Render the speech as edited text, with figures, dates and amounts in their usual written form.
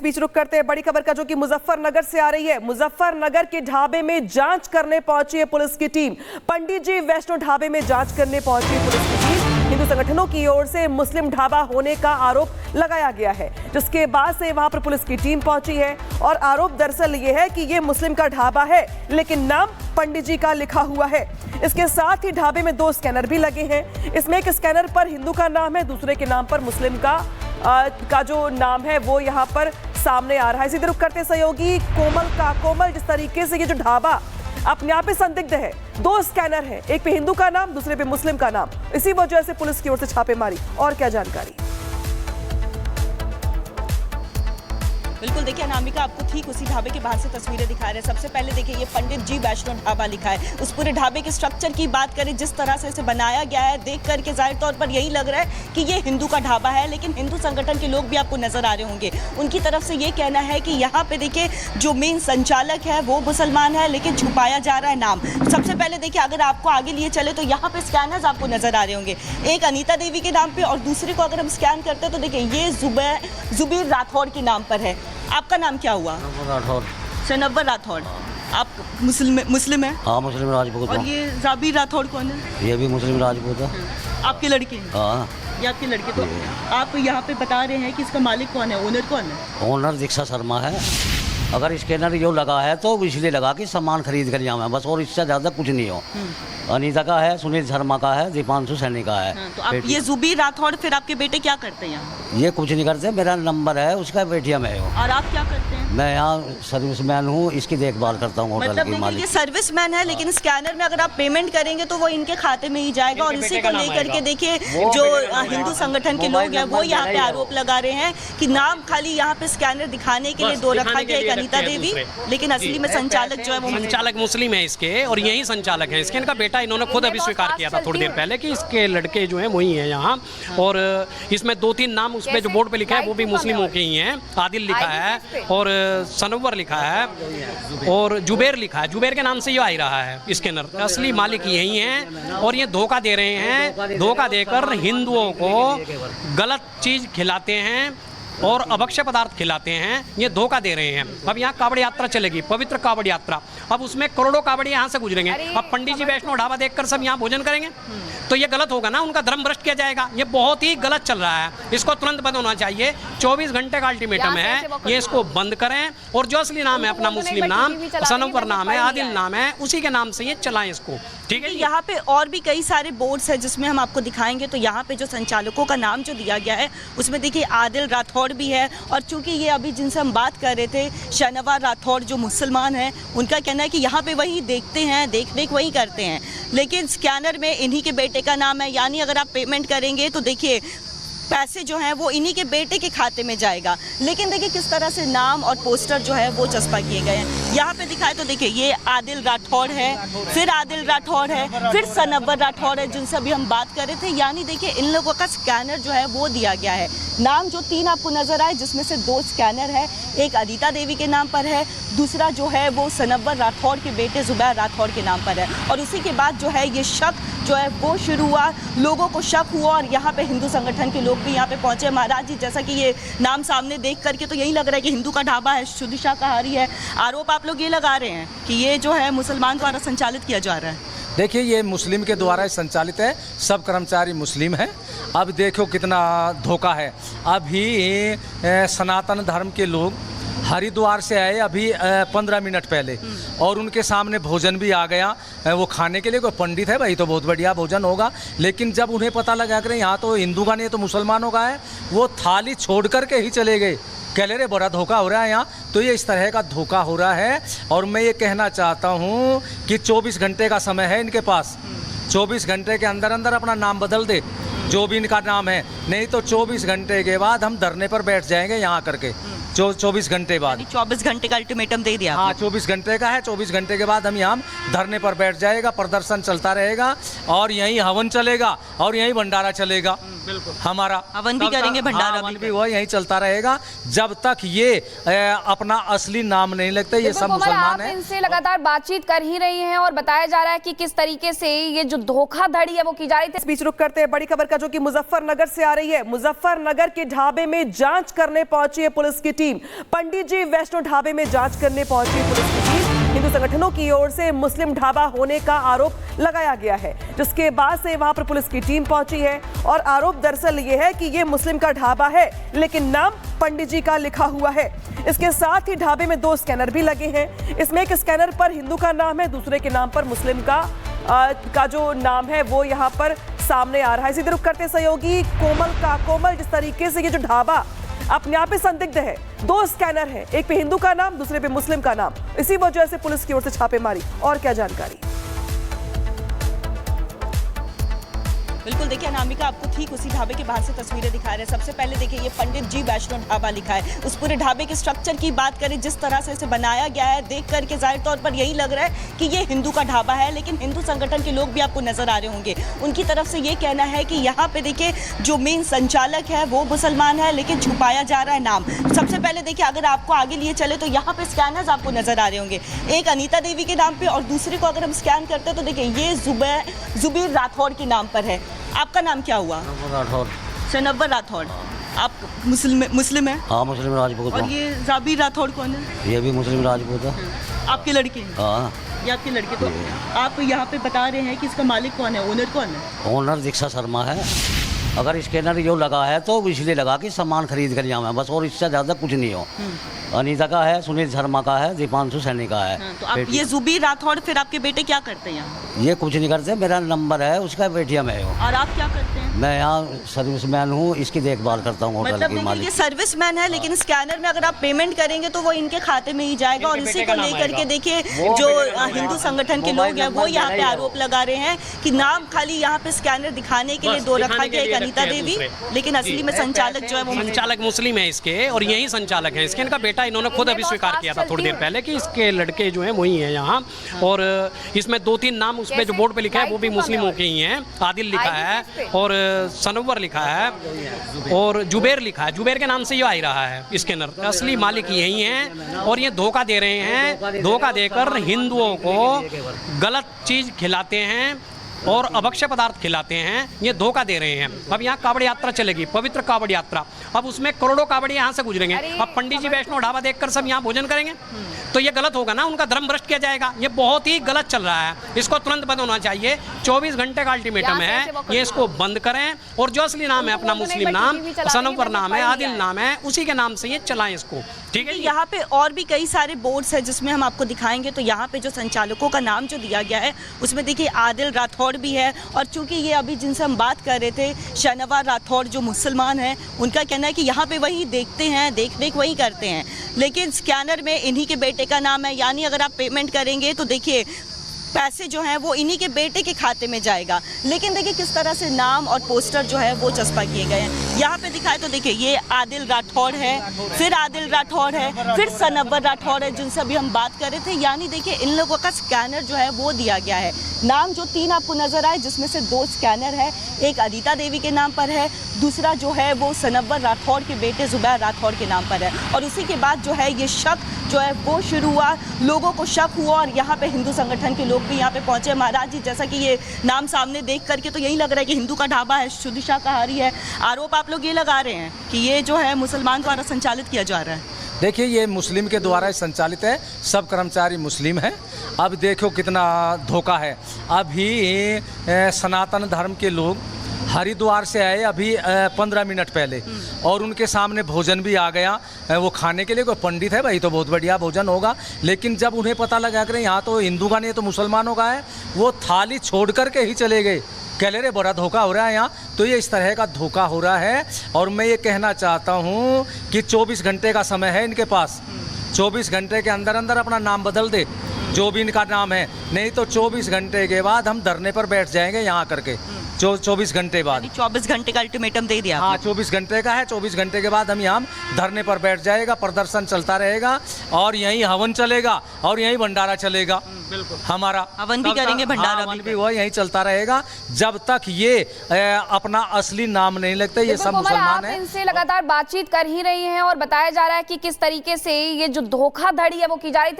बीच रुक करते हैं बड़ी खबर का, जो कि मुजफ्फरनगर से आ रही है। मुजफ्फरनगर के ढाबे में जांच करने पहुंची है पुलिस की टीम। पंडित जी वैष्णो ढाबे में जांच करने पहुंची है पुलिस की टीम। हिंदू संगठनों की ओर से मुस्लिम ढाबा होने का आरोप लगाया गया है, जिसके बाद से वहां पर पुलिस की टीम पहुंची है। और आरोप दरअसल ये है कि ये मुस्लिम का ढाबा है, लेकिन नाम पंडित जी का लिखा हुआ है। इसके साथ ही ढाबे में 2 स्कैनर भी लगे हैं। इसमें एक स्कैनर पर हिंदू का नाम है, दूसरे के नाम पर मुस्लिम का जो नाम है वो यहाँ पर सामने आ रहा है। इसी तरह करते सहयोगी कोमल, जिस तरीके से ये जो ढाबा अपने आप में संदिग्ध है, 2 स्कैनर है, एक पे हिंदू का नाम, दूसरे पे मुस्लिम का नाम। इसी वजह से पुलिस की ओर से छापेमारी। और क्या जानकारी? बिल्कुल, देखिए अनामिका, आपको ठीक उसी ढाबे के बाहर से तस्वीरें दिखा रहे हैं। सबसे पहले देखिए ये पंडित जी वैष्णो ढाबा लिखा है। उस पूरे ढाबे के स्ट्रक्चर की बात करें, जिस तरह से इसे बनाया गया है, देख करके जाहिर तौर पर यही लग रहा है कि ये हिंदू का ढाबा है। लेकिन हिंदू संगठन के लोग भी आपको नजर आ रहे होंगे, उनकी तरफ से ये कहना है कि यहाँ पे देखिए जो मेन संचालक है वो मुसलमान है, लेकिन छुपाया जा रहा है नाम। सबसे पहले देखिए, अगर आपको आगे लिए चले तो यहाँ पे स्कैनर्स आपको नजर आ रहे होंगे, एक अनीता देवी के नाम पे और दूसरे को अगर हम स्कैन करते हैं तो देखिए ये जुबैर राठौड़ के नाम पर है। आपका नाम क्या हुआ? सनव्वर राठौड़। आप मुस्लिम है? हाँ, मुस्लिम राजपूत। और ये जाबिर राठौड़ कौन है? ये भी मुस्लिम राजपूत है। आपके लड़के? हाँ, ये आपके लड़के। तो आप यहाँ पे बता रहे हैं कि इसका मालिक कौन है, ओनर कौन है? ओनर दीक्षा शर्मा है। अगर स्कैनर जो लगा है तो इसलिए लगा कि सामान खरीद कर जाऊँ बस, और इससे ज़्यादा कुछ नहीं हो। अनीता का है, सुनील शर्मा का है, दीपांशु सैनी का है। तो आप ये जुबीर राठौड़, फिर आपके बेटे क्या करते हैं यहाँ? ये कुछ नहीं करते, मेरा नंबर है, उसका बेटिया में हूँ। और आप क्या करते हैं? मैं यहाँ सर्विसमैन हूँ, इसकी देखभाल करता हूँ होटल मतलब की मालिक। ये सर्विसमैन है, लेकिन स्कैनर में अगर आप पेमेंट करेंगे तो वो इनके खाते में ही जाएगा। और इसी को लेकर के देखिए जो हिंदू संगठन के लोग हैं वो यहाँ पे आरोप लगा रहे हैं कि नाम खाली यहाँ पे स्कैनर दिखाने के लिए 2 रखा गया, एक अनीता देवी, लेकिन असली में संचालक जो है वो संचालक मुस्लिम है इसके, और यही संचालक है इसके। इनका बेटा इन्होंने खुद अभी स्वीकार किया था थोड़ी देर पहले कि इसके लड़के जो हैं वही हैं यहाँ। और इसमें 2-3 नाम उस पे जो बोर्ड पे लिखा है वो भी मुस्लिमों के ही हैं। आदिल लिखा है और सनव्वर लिखा है और जुबैर लिखा है। जुबैर के नाम से ये आ ही रहा है स्कैनर। असली मालिक यही हैं और ये धोखा दे रहे हैं। धोखा देकर हिंदुओं को गलत चीज़ खिलाते हैं और अभक्ष्य पदार्थ खिलाते हैं, ये धोखा दे रहे हैं। अब यहाँ कावड़ यात्रा चलेगी, पवित्र कावड़ यात्रा। अब उसमें करोड़ों कावड़ी यहाँ से गुजरेंगे। अब पंडित जी वैष्णो ढाबा देखकर सब यहाँ भोजन करेंगे तो ये गलत होगा ना, उनका धर्म भ्रष्ट किया जाएगा। ये बहुत ही गलत चल रहा है, इसको तुरंत बंद होना चाहिए। 24 घंटे का अल्टीमेटम है, ये इसको बंद करें। और जो असली नाम है अपना मुस्लिम नाम, सनव्वर नाम है, आदिल नाम है, उसी के नाम से ये चलाएं इसको, ठीक है। यहाँ पे और भी कई सारे बोर्ड्स हैं जिसमें हम आपको दिखाएंगे। तो यहाँ पे जो संचालकों का नाम जो दिया गया है उसमें देखिए आदिल राठौड़ भी है। और चूंकि ये अभी जिनसे हम बात कर रहे थे शनवार राठौड़ जो मुसलमान हैं, उनका कहना है कि यहाँ पे वही देखते हैं, देख रेख वही करते हैं, लेकिन स्कैनर में इन्हीं के बेटे का नाम है। यानी अगर आप पेमेंट करेंगे तो देखिए पैसे जो हैं वो इन्हीं के बेटे के खाते में जाएगा। लेकिन देखिए किस तरह से नाम और पोस्टर जो है वो चस्पा किए गए हैं। यहाँ पे दिखाए तो देखिए ये आदिल राठौड़ है, फिर आदिल राठौड़ है, फिर सनव्वर राठौड़ है जिनसे अभी हम बात कर रहे थे। यानी देखिए इन लोगों का स्कैनर जो है वो दिया गया है। नाम जो 3 आपको नजर आए, जिसमें से 2 स्कैनर है, एक अनीता देवी के नाम पर है, दूसरा जो है वो सनव्वर राठौड़ के बेटे जुबैर राठौड़ के नाम पर है। और उसी के बाद जो है ये शक जो है वो शुरू हुआ, लोगों को शक हुआ और यहाँ पे हिंदू संगठन के लोग भी यहाँ पे पहुंचे। महाराज जी, जैसा कि ये नाम सामने देख करके तो यही लग रहा है कि हिंदू का ढाबा है, शुद्ध शाकाहारी है। आरोप आप लोग ये लगा रहे हैं कि ये जो है मुसलमान द्वारा संचालित किया जा रहा है। देखिए ये मुस्लिम के द्वारा संचालित है, सब कर्मचारी मुस्लिम हैं। अब देखो कितना धोखा है। अभी सनातन धर्म के लोग हरिद्वार से आए अभी 15 मिनट पहले, और उनके सामने भोजन भी आ गया वो खाने के लिए। कोई पंडित है भाई तो बहुत बढ़िया भोजन होगा, लेकिन जब उन्हें पता लगा कि यहाँ तो हिंदू का नहीं तो मुसलमानों का है, वो थाली छोड़ करके ही चले गए। कह ले रे बड़ा धोखा हो रहा है यहाँ। तो ये इस तरह का धोखा हो रहा है। और मैं ये कहना चाहता हूँ कि 24 घंटे का समय है इनके पास। 24 घंटे के अंदर अंदर अपना नाम बदल दे, जो भी इनका नाम है, नहीं तो 24 घंटे के बाद हम धरने पर बैठ जाएंगे यहाँ करके। 24 घंटे बाद 24 घंटे का अल्टीमेटम दे दिया। हाँ, 24 घंटे का है। 24 घंटे के बाद हम यहाँ धरने पर बैठ जाएगा, प्रदर्शन चलता रहेगा और यहीं हवन चलेगा और यहीं भंडारा चलेगा। हमारा हवन भी तब तक- करेंगे, भंडारा हाँ, भी हवन भी वो यहीं चलता रहेगा जब तक ये अपना असली नाम नहीं लगता। ये बिल्कुल सब कोमल, मुसलमान आप हैं। इनसे लगातार बातचीत कर ही रही हैं और बताया जा रहा है कि किस तरीके से ये जो धोखाधड़ी है वो की जा रही थी। इस बीच रुक करते हैं बड़ी खबर का, जो कि मुजफ्फरनगर से आ रही है। मुजफ्फरनगर के ढाबे में जांच करने पहुंची है पुलिस की टीम। पंडित जी वैष्णो ढाबे में जांच करने पहुंची है पुलिस की टीम। हिंदू संगठनों की ओर से मुस्लिम ढाबा होने का आरोप लगाया गया है, जिसके बाद से वहां पर पुलिस की टीम पहुंची है। और आरोप दरअसल ये है कि ये मुस्लिम का ढाबा है, लेकिन नाम पंडित जी का लिखा हुआ है। इसके साथ ही ढाबे में 2 स्कैनर भी लगे हैं। इसमें एक स्कैनर पर हिंदू का नाम है, दूसरे के नाम पर मुस्लिम का जो नाम है वो यहाँ पर सामने आ रहा है। इसी रुख करते सहयोगी कोमल, जिस तरीके से ये जो ढाबा अपने आप में संदिग्ध है, 2 स्कैनर है, एक पे हिंदू का नाम, दूसरे पे मुस्लिम का नाम, इसी वजह से पुलिस की ओर से छापेमारी। और क्या जानकारी? बिल्कुल, देखिए अनामिका आपको ठीक उसी ढाबे के बाहर से तस्वीरें दिखा रहे हैं। सबसे पहले देखिए ये पंडित जी वैष्णो ढाबा लिखा है। उस पूरे ढाबे के स्ट्रक्चर की बात करें, जिस तरह से इसे बनाया गया है, देख करके जाहिर तौर पर यही लग रहा है कि ये हिंदू का ढाबा है। लेकिन हिंदू संगठन के लोग भी आपको नजर आ रहे होंगे, उनकी तरफ से ये कहना है कि यहाँ पे देखिए जो मेन संचालक है वो मुसलमान है, लेकिन छुपाया जा रहा है नाम। सबसे पहले देखिए अगर आपको आगे लिए चले तो यहाँ पे स्कैनर्स आपको नजर आ रहे होंगे, एक अनीता देवी के नाम पे और दूसरे को अगर हम स्कैन करते हैं तो देखिए ये जुबैर राठौड़ के नाम पर है। आपका नाम क्या हुआ? राठौर। शनव्वर राठौड़। आप मुस्लिम है? हाँ, मुस्लिम राजपूत और हूँ। ये जाबिर राठौड़ कौन है? ये भी मुस्लिम राजपूत है। आपके लड़के हैं? हाँ, ये आपके लड़के। तो आप यहाँ पे बता रहे हैं कि इसका मालिक कौन है, ओनर कौन है? ओनर दीक्षा शर्मा है। अगर स्कैनर जो लगा है तो इसलिए लगा कि सामान खरीद कर जाऊँ बस, और इससे ज़्यादा कुछ नहीं हो। अनीता का है, सुनील शर्मा का है, दीपांशु सैनी का है। हाँ, तो आप ये जुबीर राठौड़, फिर आपके बेटे क्या करते हैं यहाँ? ये कुछ नहीं करते, मेरा नंबर है, उसका पेटीएम है। और आप क्या करते हैं? मैं यहाँ सर्विसमैन हूँ, इसकी देखभाल करता हूँ होटल मतलब की देखिए मालिक। ये सर्विसमैन है, लेकिन स्कैनर में अगर आप पेमेंट करेंगे तो वो इनके खाते में ही जाएगा। और इसी को लेकर के देखिए जो हिंदू संगठन के लोग हैं वो यहाँ पे आरोप लगा रहे हैं कि नाम खाली यहाँ पे स्कैनर दिखाने के लिए दो रखा गया, एक अनीता देवी, लेकिन असली में संचालक जो है वो संचालक मुस्लिम है इसके, और यही संचालक है इसके। इनका बेटा इन्होंने खुद अभी स्वीकार किया था थोड़ी देर पहले कि इसके लड़के जो हैं वही हैं यहाँ। और इसमें 2-3 नाम उस पे जो बोर्ड पे लिखा है वो भी मुस्लिमों के ही हैं। आदिल लिखा है और सनव्वर लिखा है और जुबैर लिखा है। जुबैर के नाम से ये आ ही रहा है स्कैनर। असली मालिक यही हैं और ये धोखा दे रहे हैं। धोखा देकर हिंदुओं को गलत चीज़ खिलाते हैं और अभक्ष्य पदार्थ खिलाते हैं, ये धोखा दे रहे हैं। अब यहाँ कावड़ यात्रा चलेगी, पवित्र कावड़ यात्रा। अब उसमें करोड़ों कावड़ी यहाँ से गुजरेंगे। अब पंडित जी वैष्णो ढाबा देखकर सब यहाँ भोजन करेंगे तो ये गलत होगा ना, उनका धर्म भ्रष्ट किया जाएगा। ये बहुत ही गलत चल रहा है, इसको तुरंत बंद होना चाहिए। 24 घंटे का अल्टीमेटम है, ये इसको बंद करें। और जो असली नाम है अपना मुस्लिम नाम, सनव्वर नाम है, आदिल नाम है, उसी के नाम से ये चलाएं इसको, ठीक है। यहाँ पे और भी कई सारे बोर्ड्स हैं जिसमें हम आपको दिखाएंगे। तो यहाँ पे जो संचालकों का नाम जो दिया गया है उसमें देखिए आदिल राठौड़ भी है। और चूंकि ये अभी जिनसे हम बात कर रहे थे शनवार राठौड़ जो मुसलमान हैं, उनका कहना है कि यहाँ पे वही देखते हैं, देख रेख वही करते हैं, लेकिन स्कैनर में इन्हीं के बेटे का नाम है। यानी अगर आप पेमेंट करेंगे तो देखिए पैसे जो हैं वो इन्हीं के बेटे के खाते में जाएगा। लेकिन देखिए किस तरह से नाम और पोस्टर जो है वो चस्पा किए गए हैं। यहाँ पे दिखाए तो देखिए ये आदिल राठौड़ है, फिर आदिल राठौड़ है, फिर सनव्वर राठौड़ है जिनसे अभी हम बात कर रहे थे। यानी देखिए इन लोगों का स्कैनर जो है वो दिया गया है। नाम जो 3 आपको नजर आए जिसमें से 2 स्कैनर है, एक अनीता देवी के नाम पर है, दूसरा जो है वो सनव्वर राठौड़ के बेटे जुबैर राठौड़ के नाम पर है। और उसी के बाद जो है ये शक जो है वो शुरू हुआ, लोगों को शक हुआ और यहाँ पे हिंदू संगठन के लोग भी यहाँ पे पहुंचे। महाराज जी, जैसा कि ये नाम सामने देख करके तो यही लग रहा है कि हिंदू का ढाबा है, शुद्ध शाकाहारी है। आरोप आप लोग ये लगा रहे हैं कि ये जो है मुसलमान द्वारा संचालित किया जा रहा है। देखिए ये मुस्लिम के द्वारा संचालित है, सब कर्मचारी मुस्लिम हैं। अब देखो कितना धोखा है। अभी सनातन धर्म के लोग हरिद्वार से आए अभी 15 मिनट पहले, और उनके सामने भोजन भी आ गया वो खाने के लिए। कोई पंडित है भाई तो बहुत बढ़िया भोजन होगा, लेकिन जब उन्हें पता लगा कि यहाँ तो हिंदू का नहीं तो मुसलमानों का है, वो थाली छोड़ करके ही चले गए। कह ले रे बड़ा धोखा हो रहा है यहाँ। तो ये इस तरह का धोखा हो रहा है। और मैं ये कहना चाहता हूँ कि 24 घंटे का समय है इनके पास, 24 घंटे के अंदर अंदर अपना नाम बदल दे जो भी इनका नाम है, नहीं तो 24 घंटे के बाद हम धरने पर बैठ जाएंगे यहाँ करके। 24 घंटे बाद, 24 घंटे का अल्टीमेटम दे दिया हाँ आपने। 24 घंटे का है। 24 घंटे के बाद हम यहाँ धरने पर बैठ जाएगा, प्रदर्शन चलता रहेगा और यहीं हवन चलेगा और यहीं भंडारा चलेगा। बिल्कुल हमारा हवन भी तब तक- करेंगे, भंडारा हाँ, भी हवन भी हुआ, यहीं चलता रहेगा जब तक ये अपना असली नाम नहीं लगता। ये बिल्कुल सब कोमल, मुसलमान आप हैं। इनसे लगातार बातचीत कर ही रही हैं और बताया जा रहा है कि किस तरीके से ये जो धोखाधड़ी है वो की जा रही थी।